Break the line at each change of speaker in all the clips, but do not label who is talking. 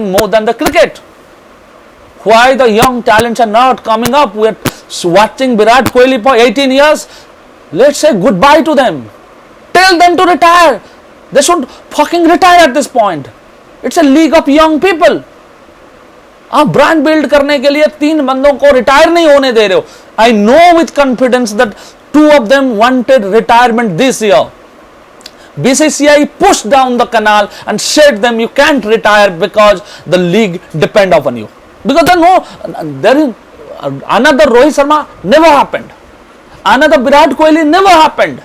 more than the cricket. Why the young talents are not coming up? We are watching Virat Kohli for 18 years. Let's say goodbye to them. Tell them to retire. They should fucking retire at this point. It's a league of young people. आप brand build करने के लिए 3 बंदों को retire नहीं होने दे रहे हो. I know with confidence that 2 of them wanted retirement this year. BCCI pushed down the canal and said them you can't retire because the league depend upon you. Because there is another Rohit Sharma never happened. Another Virat Kohli never happened.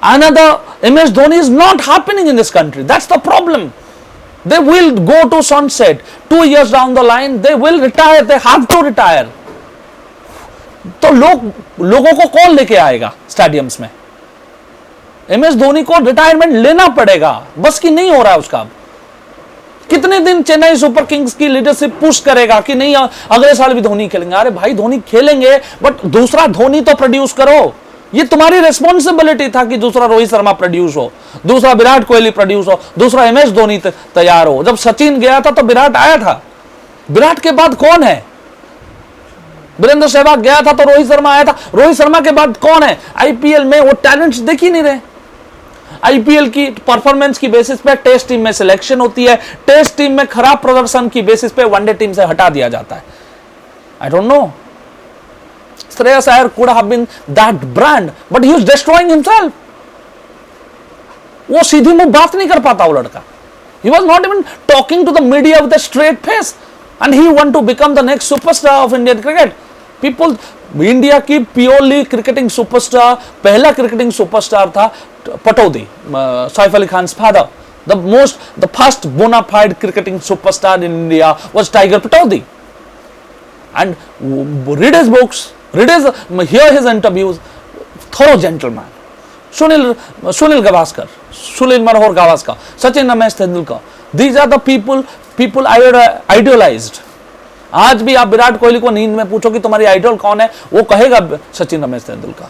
Another MS Dhoni is not happening in this country. That's the problem. They will go to sunset. 2 years down the line, they will retire. They have to retire. तो लोगों को कौन लेके आएगा stadiums में? MS Dhoni को retirement लेना पड़ेगा. बस की नहीं हो रहा है उसका. कितने दिन चेन्नई सुपर किंग्स की लीडरशिप पुश करेगा कि नहीं अगले साल भी धोनी खेलेंगे? अरे भाई धोनी खेलेंगे, बट दूसरा धोनी तो प्रोड्यूस करो. ये तुम्हारी रेस्पॉन्सिबिलिटी था कि दूसरा रोहित शर्मा प्रोड्यूस हो, दूसरा विराट कोहली प्रोड्यूस हो, दूसरा MS धोनी तैयार हो. जब सचिन गया था तो विराट आया था. विराट के बाद कौन है? वीरेंद्र सहवाग गया था तो रोहित शर्मा आया था. रोहित शर्मा के बाद कौन है? IPL में वो टैलेंट्स देख ही नहीं रहे. IPL की परफॉर्मेंस की बेसिस पे टेस्ट टीम में सिलेक्शन होती है. टेस्ट टीम में खराब प्रदर्शन की बेसिस पे वनडे टीम से हटा दिया जाता है. I don't know. Shreyas Iyer could have been that brand, but he was destroying himself. वो सीधी मुंह बात नहीं कर पाता वो लड़का. He was not even talking to the media with a straight face, and he want to become the next superstar of Indian cricket. People, India की purely cricketing superstar, पहला क्रिकेटिंग सुपरस्टार था Pataudi, Saif Ali Khan father. The first bona fide cricketing superstar in India was Tiger Pataudi. And read his books, hear his interviews. Thorough gentleman. Sunil Gavaskar, Sunil Manohar Gavaskar, Sachin Ramesh Tendulkar. These are the people idealized. आज भी आप विराट कोहली को नींद में पूछो कि तुम्हारी idol कौन है, वो कहेगा सचिन रमेश तेंदुलकर.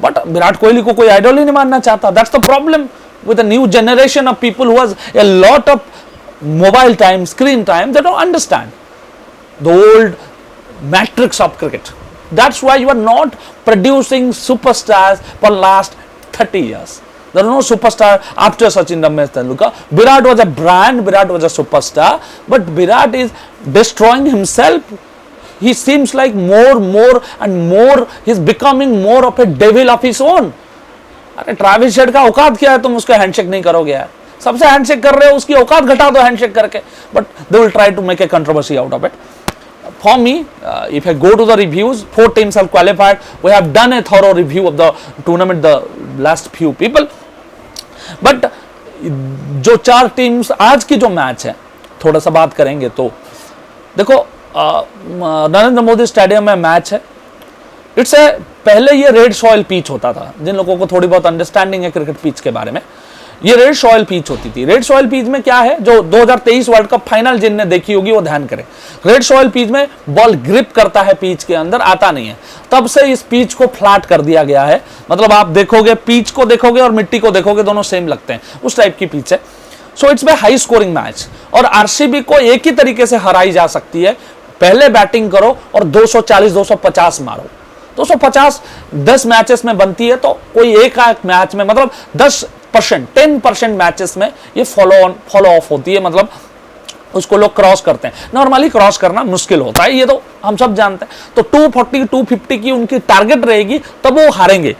बट विराट कोहली को कोई आइडल ही नहीं मानना चाहता. That's the problem with a new generation of people who has a lot of mobile time, screen time. They don't understand the old matrix of cricket. That's why you are not producing superstars for last 30 years. There are no superstar after Sachin Ramesh Tendulkar. Virat was a brand, Virat was a superstar, but Virat is destroying himself. He seems like more and more, he's becoming more of a devil of his own. अरे Travis head का औकात क्या है, तुम उसका handshake नहीं करोगे यार? सबसे हैंडशेक कर रहे हो, उसकी औकात घटा दो हैंडशेक करके. But they will try to make a controversy out of it. For me, if I go to the reviews, 4 teams have qualified. We have done a thorough review of the tournament, the last few people. But जो 4 teams आज की जो match है, थोड़ा सा बात करेंगे तो देखो, नरेंद्र मोदी स्टेडियम में मैच है. इट्स ए, पहले ये रेड सॉइल पिच होता था. जिन लोगों को थोड़ी बहुत अंडरस्टैंडिंग है क्रिकेट पिच के बारे में, ये रेड सॉइल पिच होती थी. रेड सॉइल पिच में क्या है, जो 2023 वर्ल्ड कप फाइनल जिनने देखी होगी वो ध्यान करें. रेड सॉइल पिच में बॉल ग्रिप करता है, पिच के अंदर आता नहीं है. तब से इस पिच को फ्लैट कर दिया गया है. मतलब आप देखोगे, पिच को देखोगे और मिट्टी को देखोगे, दोनों सेम लगते हैं, उस टाइप की पिच है. So it's a high scoring match और आरसीबी को एक ही तरीके से हराई जा सकती है. पहले बैटिंग करो और 240-250 मारो. 250 10 मैचेस में बनती है, तो कोई एक मैच में मतलब 10% मैचेस में ये फॉलो ऑफ होती है. मतलब उसको लोग क्रॉस करते हैं. नॉर्मली क्रॉस करना मुश्किल होता है, ये तो हम सब जानते हैं. तो 240-250 की उनकी टारगेट रहेगी, तब वो हारेंगे.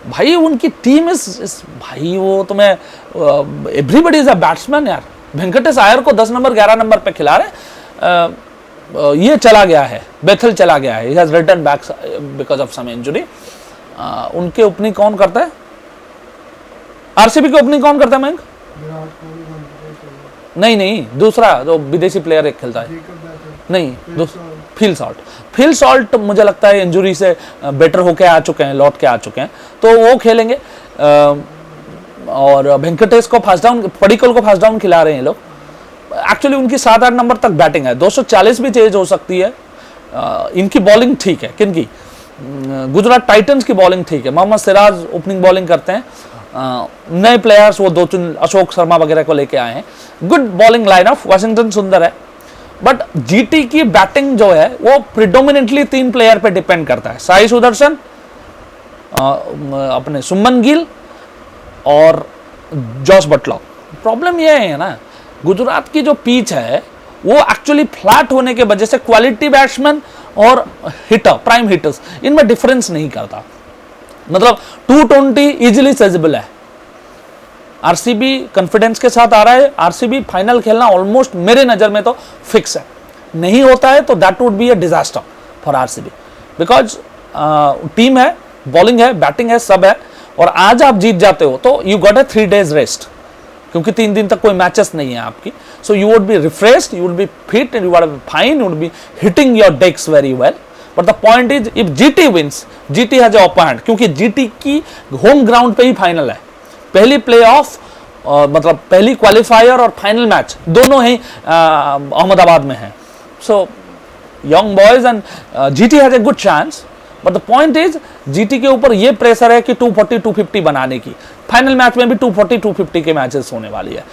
भाई उनकी टीम इज भाई, वो तुम्हें एवरीबॉडी इज अ बैट्समैन यार. वेंकटेश अय्यर को 10 नंबर 11 नंबर पे खिला रहे. ये चला गया है, बेथल चला गया है. he has returned back because of some injury. उनके ओपनिंग कौन करता है? आरसीबी के ओपनिंग कौन करता है मयंक? नहीं, दूसरा जो विदेशी प्लेयर एक खेलता है. नहीं, फिल सॉल्ट मुझे लगता है इंजुरी से बेटर होके आ चुके हैं, लौट के आ चुके हैं, तो वो खेलेंगे. और वेंकटेश को फर्स्ट डाउन, पडिक्कल को फर्स्ट डाउन खिला रहे हैं लोग. एक्चुअली उनकी 7-8 नंबर तक बैटिंग है. 240 भी चेंज हो सकती है. इनकी बॉलिंग ठीक है. किनकी? गुजरात टाइटंस की बॉलिंग ठीक है. मोहम्मद सिराज ओपनिंग बॉलिंग करते हैं नए प्लेयर्स वो 2 अशोक शर्मा वगैरह को लेके आए हैं। गुड बॉलिंग लाइनअप, वाशिंगटन सुंदर है, बट जीटी की बैटिंग जो है वो प्रिडोमिनेंटली 3 प्लेयर पे डिपेंड करता है, साई सुदर्शन, अपने सुमन गिल और जॉस बटलर। प्रॉब्लम ये है ना, गुजरात की जो पिच है वो एक्चुअली फ्लैट होने के वजह से क्वालिटी बैट्समैन और हिटर, प्राइम हिटर्स, इनमें डिफरेंस नहीं करता। मतलब 220 इजिली सेजिबल है। आरसीबी कॉन्फिडेंस के साथ आ रहा है, आरसीबी फाइनल खेलना ऑलमोस्ट मेरे नजर में तो फिक्स है। नहीं होता है तो that would be a disaster for RCB, because team है, बॉलिंग है, बैटिंग है, सब है, और आज आप जीत जाते हो तो you got a 3 days rest, क्योंकि 3 दिन तक कोई मैचेस नहीं है आपकी। So you would be refreshed, you would be fit and you would be fine, you would be hitting your decks very well. But the point is, if GT wins, GT has a upper hand, क्योंकि GT की home ground पे ही final है। पहली play of मतलब पहली qualifier और final match दोनों ही अहमदाबाद में है। So young boys and GT has a good chance, but the point is GT के ऊपर ये प्रेशर है कि 240-250 बनाने की। फाइनल मैच में भी 240-250 के मैचेस होने वाली है,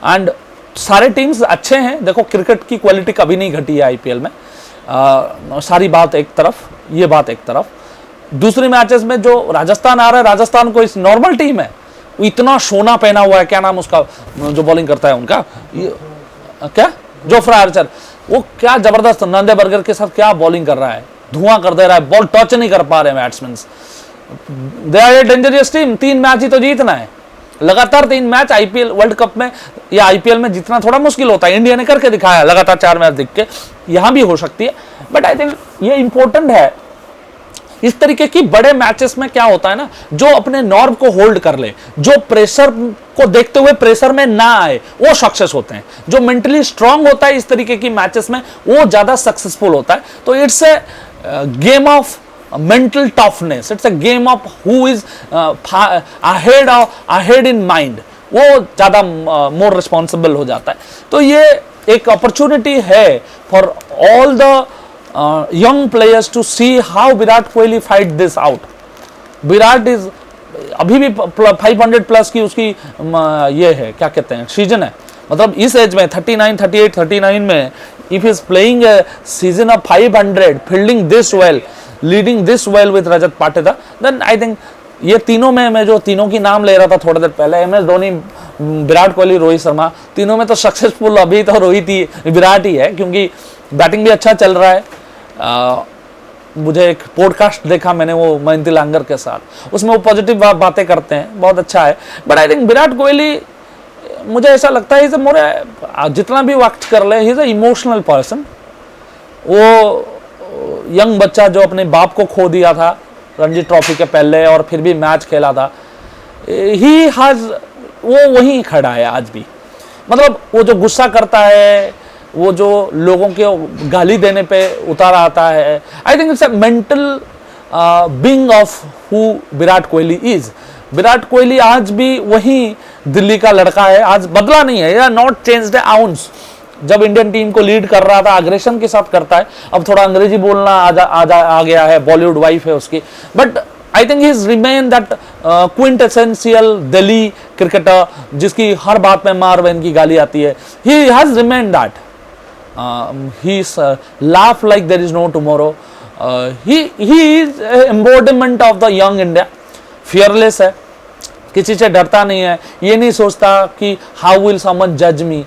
एंड सारे टीम्स अच्छे हैं। देखो क्रिकेट की क्वालिटी कभी नहीं घटी है आईपीएल में। सारी बात एक तरफ, ये बात एक तरफ। दूसरे मैचेस में जो राजस्थान आ रहा है, राजस्थान को इस नॉर्मल टीम है, इतना सोना पहना हुआ है, क्या नाम उसका जो बॉलिंग करता है उनका, क्या जोफ्रा आर्चर, वो क्या जबरदस्त नंदे बर्गर के साथ क्या बॉलिंग कर रहा है, धुआं कर दे रहा है, बॉल टच नहीं कर पा रहे batsmen. They are a dangerous team. 3 match ही तो जीतना है, लगातार 3 मैच आईपीएल वर्ल्ड कप में या आईपीएल में जीतना थोड़ा मुश्किल होता है। इंडिया ने करके दिखाया लगातार 4 मैच दिख के, यहां भी हो सकती है, बट आई थिंक ये इंपॉर्टेंट है। इस तरीके की बड़े मैचेस में क्या होता है ना, जो अपने नॉर्म को होल्ड कर ले, जो प्रेशर को देखते हुए प्रेशर में ना आए, वो सक्सेस होते हैं। जो मेंटली स्ट्रांग होता है इस तरीके की मैचेस में, वो ज्यादा सक्सेसफुल होता है। तो it's a game of mental toughness, it's a game of who is ahead in mind, वो ज्यादा more responsible हो जाता है। तो ये एक अपॉर्चुनिटी है for all the young players to see how Virat Kohli fight this out. Virat is अभी भी 500 प्लस की उसकी ये है, क्या कहते हैं, सीजन है। मतलब इस एज में 39, 38, 39 में if is playing a season of 500, fielding this well, leading this well with Rajat Patidar, then I think ये तीनों में, मैं जो तीनों की नाम ले रहा था थोड़ी देर पहले, MS धोनी, विराट कोहली, रोहित शर्मा, तीनों में तो सक्सेसफुल अभी तो रोहित ही, विराट ही है, क्योंकि बैटिंग भी अच्छा चल रहा है। मुझे एक पॉडकास्ट देखा मैंने वो मयंती लांगर के साथ, उसमें वो पॉजिटिव बातें करते हैं, बहुत अच्छा है। But I think Virat Kohli, मुझे ऐसा लगता है मोरे जितना भी वक्त कर ले, he is a emotional person. वो यंग बच्चा जो अपने बाप को खो दिया था रणजी ट्रॉफी के पहले और फिर भी मैच खेला था, ही हैज, वो वहीं खड़ा है आज भी। मतलब वो जो गुस्सा करता है, वो जो लोगों के गाली देने पे उतार आता है, I think it's a mental being of who Virat Kohli is. Virat Kohli आज भी वही दिल्ली का लड़का है, आज बदला नहीं है, नॉट चेंज्ड ए आउंस। जब इंडियन टीम को लीड कर रहा था अग्रेशन के साथ करता है, अब थोड़ा अंग्रेजी बोलना आ गया है, बॉलीवुड वाइफ है उसकी, but I think he is remain that quintessential Delhi cricketer जिसकी हर बात में मार बहन की गाली आती है। He has remain that, he laugh like there is no tomorrow. He is embodiment of the young India. Fearless है, किसी से डरता नहीं है, ये नहीं सोचता कि how will someone judge me.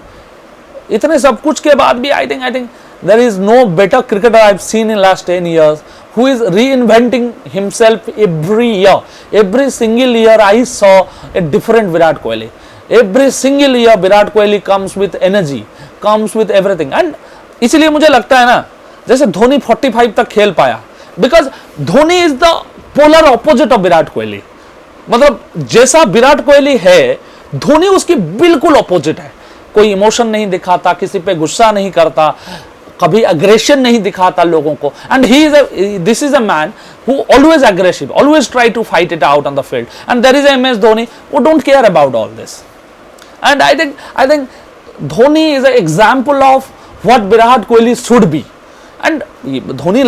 इतने सब कुछ के बाद भी I think there is no better cricketer I've seen in last 10 years who is reinventing himself every year. Every single year I saw a different Virat Kohli. Every single year Virat Kohli comes with energy, comes with everything, and इसलिए मुझे लगता है ना, जैसे धोनी 45 तक खेल पाया, because Dhoni is the polar opposite of Virat Kohli. मतलब जैसा विराट कोहली है, धोनी उसकी बिल्कुल ऑपोजिट है। कोई इमोशन नहीं दिखाता, किसी पे गुस्सा नहीं करता, कभी अग्रेशन नहीं दिखाता लोगों को, and he is this is a man who always aggressive, always try to fight it out on the field, and there is MS Dhoni who don't care about all this. And I think Dhoni is an example of what Virat Kohli should be, And Dhoni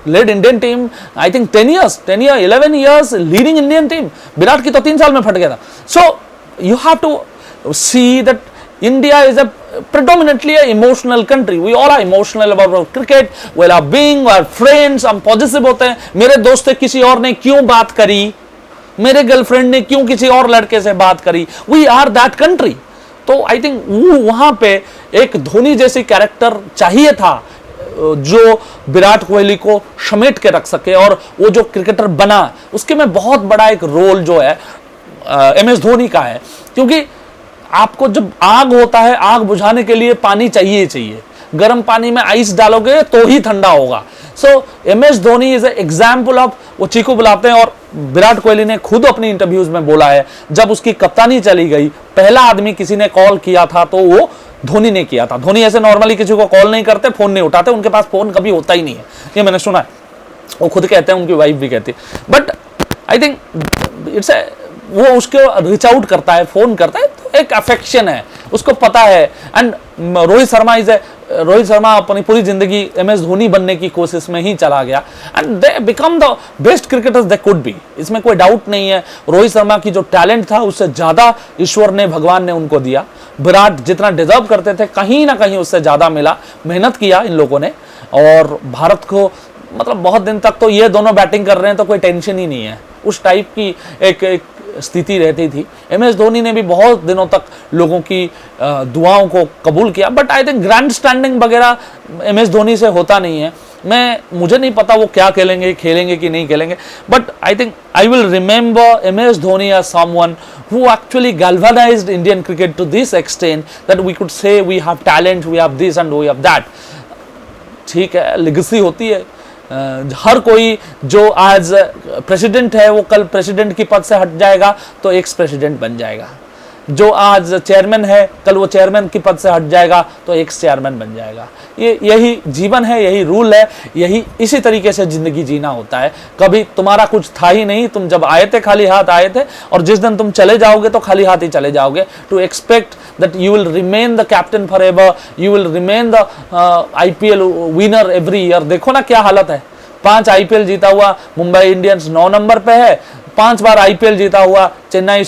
led Indian team, I think 11 years leading Indian team. Virat की तो 3 साल में फट गया था. So you have to see that India is a predominantly an emotional country. We all are emotional about our cricket. We are being, we are friends. हम positive होते हैं. मेरे दोस्त से किसी और ने क्यों बात करी, मेरे गर्लफ्रेंड ने क्यों किसी और लड़के से बात करी. We are that country. तो आई थिंक वहां पे एक धोनी जैसी कैरेक्टर चाहिए था जो विराट कोहली को समेट के रख सके, और वो जो क्रिकेटर बना उसके में बहुत बड़ा एक रोल जो है MS धोनी का है. क्योंकि आपको जब आग होता है, आग बुझाने के लिए पानी चाहिए. गर्म पानी में आइस डालोगे तो ही ठंडा होगा. सो MS Dhoni is example of, वो चीकू बुलाते हैं, और विराट कोहली ने खुद अपनी इंटरव्यूज में बोला है जब उसकी कप्तानी चली गई, पहला आदमी किसी ने कॉल किया था तो वो धोनी ने किया था. धोनी ऐसे नॉर्मली किसी को कॉल नहीं करते, फोन नहीं उठाते, उनके पास फोन कभी होता ही नहीं है, ये मैंने सुना है. वो खुद कहते हैं, उनकी वाइफ भी कहती है. But I think it's a, वो उसको रीच आउट करता है, फोन करता है, तो एक अफेक्शन है, उसको पता है. एंड रोहित शर्मा अपनी पूरी जिंदगी MS धोनी बनने की कोशिश में ही चला गया, and they become the best cricketers they could be. इसमें कोई डाउट नहीं है. रोहित शर्मा की जो टैलेंट था उससे ज्यादा ईश्वर ने, भगवान ने उनको दिया. विराट जितना डिजर्व करते थे कहीं ना कहीं उससे ज्यादा मिला. मेहनत किया इन लोगों ने, और भारत को मतलब बहुत दिन तक तो ये दोनों बैटिंग कर रहे हैं तो कोई टेंशन ही नहीं है, उस टाइप की एक स्थिति रहती थी. MS धोनी ने भी बहुत दिनों तक लोगों की दुआओं को कबूल किया. But I think grand standing वगैरह MS धोनी से होता नहीं है. मुझे नहीं पता वो क्या खेलेंगे कि नहीं खेलेंगे. But I think I will remember MS Dhoni as someone who actually galvanized Indian cricket to this extent that we could say we have talent, we have this and we have that. ठीक है, legacy होती है. हर कोई जो आज president है वो कल प्रेसिडेंट की पद से हट जाएगा तो एक्स प्रेसिडेंट बन जाएगा. जो आज चेयरमैन है कल वो चेयरमैन की पद से हट जाएगा तो एक्स चेयरमैन बन जाएगा. यही जीवन है, यही रूल है, इसी तरीके से जिंदगी जीना होता है. कभी तुम्हारा कुछ था ही नहीं, तुम जब आए थे खाली हाथ आए थे, और जिस दिन तुम चले जाओगे तो खाली हाथ ही चले जाओगे. To expect that you will remain the captain forever, you will remain the IPL winner every year. देखो ना क्या हालत है. 5 IPL जीता हुआ मुंबई इंडियंस 9 नंबर पे है, 5 बार IPL जीता हुआ चेन्नई